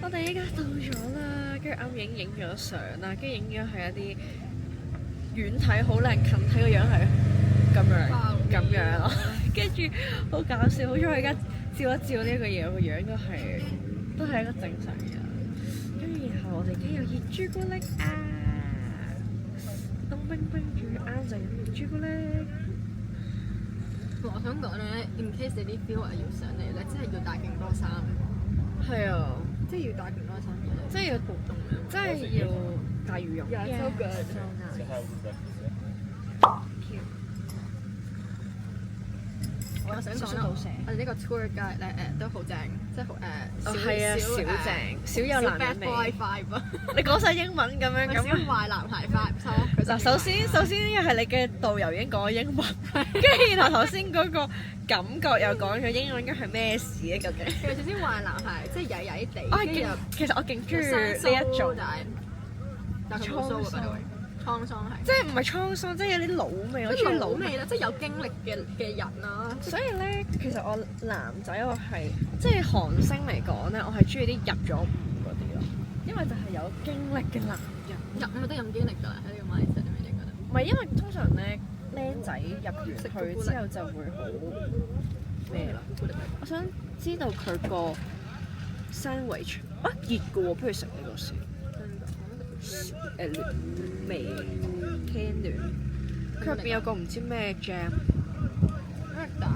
我哋依家到咗啦，跟住啱影咗相啦，跟住影咗係一啲遠睇好靚，近睇個樣係咁樣咯。跟住好搞笑，好彩我而家照一照呢個嘢，我個樣都係一個正常嘅人。跟住然後我哋而家有熱朱古力啊，凍冰冰住啱就飲熱朱古力。我想講咧，in case 你啲 feel 要上嚟咧，真係要帶勁多衫。係啊，即係要帶勁多衫嘅，即係要好凍啊！真係要帶羽絨。Yeah, so good. So nice. 我想講啦，我哋呢個 tour guide 咧都好正，即係小正，少有男人味。 bad boy vibe 啊！你講晒英文咁樣少壞男孩 vibe。嗱，首先呢個係你嘅導遊已經講咗英文，跟住然後頭先嗰個感覺又講咗英文，應該係咩事咧？究竟？佢首先壞男孩，即係曳曳地，我係勁，其實我勁中意呢一種，但係佢冇鬚㗎，滄桑係，即係唔係滄桑，即係有啲老味，我中意老味啦，即係有經歷嘅人啦。所以咧，其實我男仔我係即係韓星嚟講咧，我係中意啲入咗伍嗰啲咯，因為就係有經歷嘅男人。入伍都有經歷㗎啦，喺呢個馬來西亞你覺得？唔係因為通常咧，僆仔入完去之後就會好咩啦。我想知道佢個 sandwich 熱嘅喎，不如食呢個先。微偏暖，佢入邊有個唔知咩 jam，蛋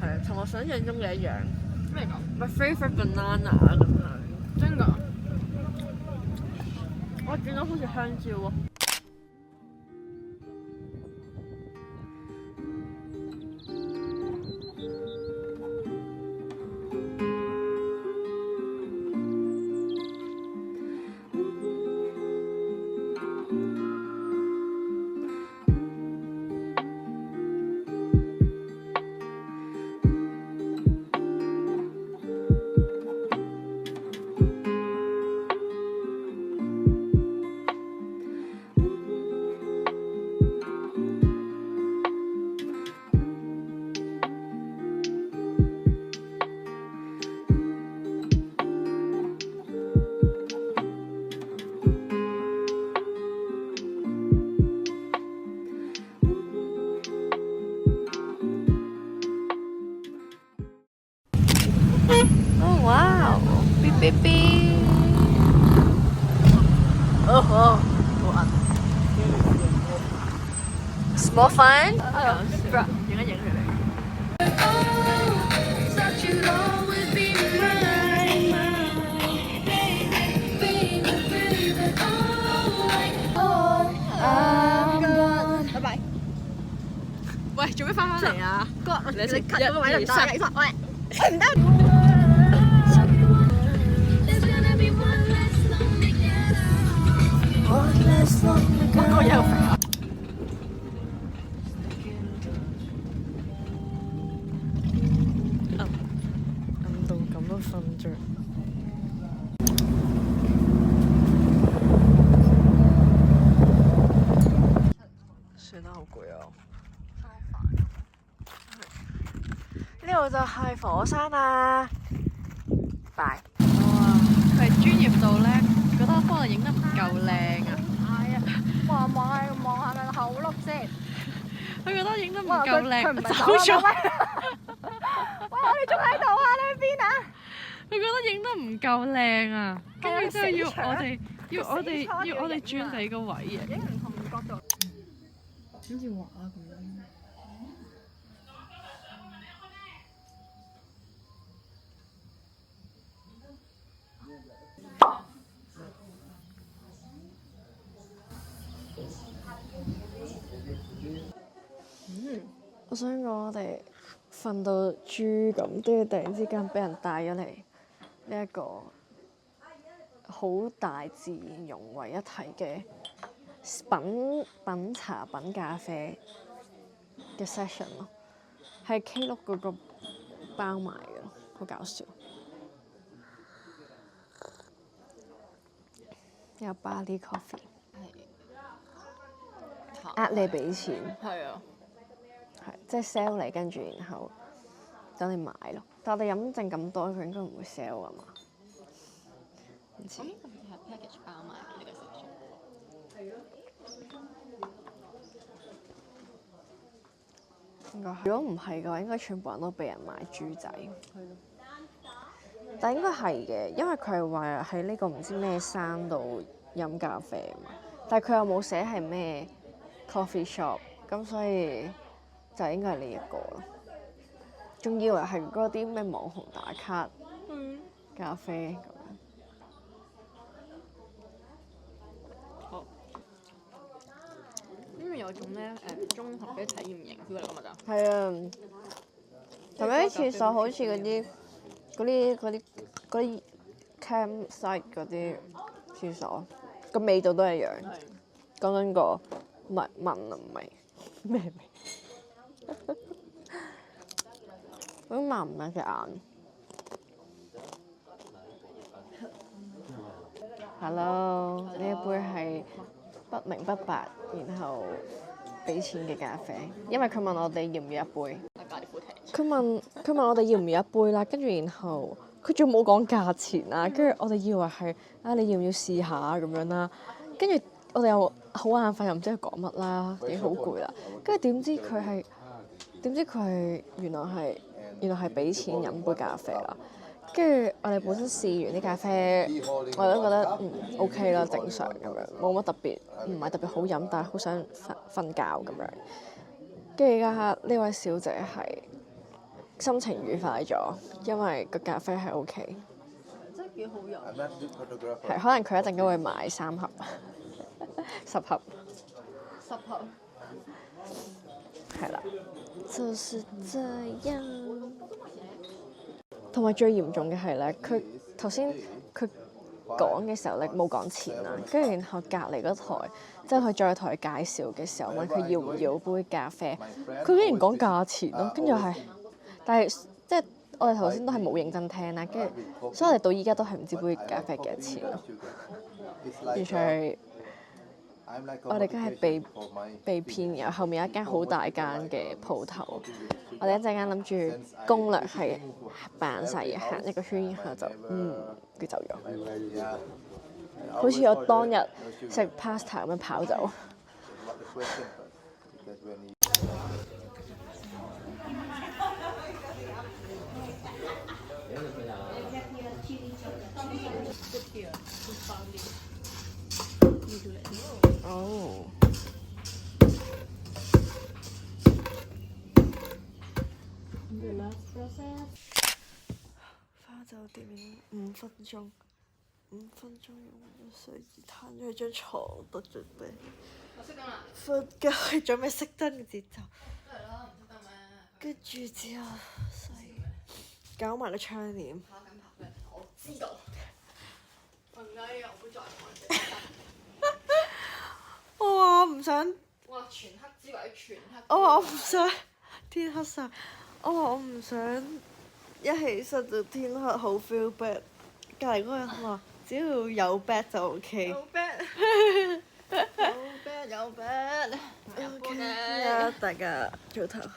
係同我想象中嘅一樣。咩講 My favorite banana 咁樣。真㗎？我見到好似香蕉喎。Wow! Beep beep beep! 好暗。 Small fun? 影一影佢哋。拜拜。喂，做咩翻嚟啊？你食cut嗰個位唔得嘅，喂，唔得。我又肥啊！暗到咁都瞓着。算啦，好攰啊！呢度就係火山啦。拜。哇！佢係專業到咧，覺得幫我影得唔夠靚啊！係啊，望下佢口碌先。佢覺得影得唔夠靚，佢唔係走走咗。喂，我哋仲喺度啊！你喺邊啊？佢覺得影得唔夠靚啊，跟住之後要我哋轉第個位嘅。影唔同角度，好似畫咁樣。我想講我哋瞓到豬咁，跟住突然之間俾人帶咗嚟呢一個好大自然融為一體嘅品茶品咖啡嘅 session 咯，係 Klook 嗰個包埋嘅咯，好搞笑。有 Bali coffee， 呃你俾錢。係啊。係，即係 sell 你，跟住然後等你買咯。但我哋飲剩咁多，佢應該唔會 sell 啊嘛。唔知。咁係 package 包埋呢個 section。應該係。如果唔係嘅話，應該全部人都俾人買豬仔。係咯。但應該係嘅，因為佢係話喺呢個唔知咩山度飲咖啡嘛。但係佢又冇寫係咩 coffee shop， 咁所以就應該係呢一個咯。仲以為係嗰啲咩網紅打卡咖啡咁樣。好。因為有種咧中學嘅體驗營 feel 嚟㗎嘛就。係啊，同埋啲廁所好似嗰啲 campsite 嗰啲廁所，個味道都一樣。講緊個聞啊，唔係咩味？嗰啲麻唔麻嘅眼。Hello，呢一杯係不明不白，然後俾錢嘅咖啡，因為佢問我哋要唔要一杯。佢問我哋要唔要一杯啦，跟住然後佢仲冇講價錢啦，跟住我哋以為係你要唔要試下咁樣啦，跟住我哋又好眼瞓，又唔知佢講乜啦，已經好攰啦，跟住點知佢係原來係俾錢飲杯咖啡啦。跟住我哋本身試完啲咖啡，我哋都覺得OK 啦，正常咁樣，冇乜特別，唔係特別好飲，但係好想瞓覺咁樣。跟住而家呢位小姐係心情愉快咗，因為個咖啡係 OK。真係幾好飲。係，可能佢一陣間會買3盒、10盒。10盒。係啦，就是這樣。同埋最嚴重嘅係咧，佢頭先佢講嘅時候咧冇講錢啦，跟住然後隔離嗰台，即係佢再同佢介紹嘅時候問佢要唔要杯咖啡，佢竟然講價錢咯，跟住係，但係即係我哋頭先都係冇認真聽啦，跟住，所以我哋到依家都係唔知杯咖啡幾多錢咯，完全係我哋而家係被騙，然後後面有一間好大間嘅鋪頭。我哋一陣間諗住攻略係扮晒嘢行一個圈，然後就佢走咗，好似我當日食 pasta 咁樣跑走。哦。花酒店5分鐘用咗睡姿攤咗喺張床度準備。我熄燈啦。瞓覺係準備熄燈嘅節奏。都係咯，唔熄燈咩？跟住之後搞埋個窗簾。跑緊拍嘅，我知道。我而家呢個會再開。我話我唔想。哇！全黑之位，全黑。我話我唔想天黑晒。我話我唔想一起身就天黑，好 feel bad。隔離嗰個人話：只要有 bed 就 OK。有 bed。有 bed。有 bed。OK。大家早唞。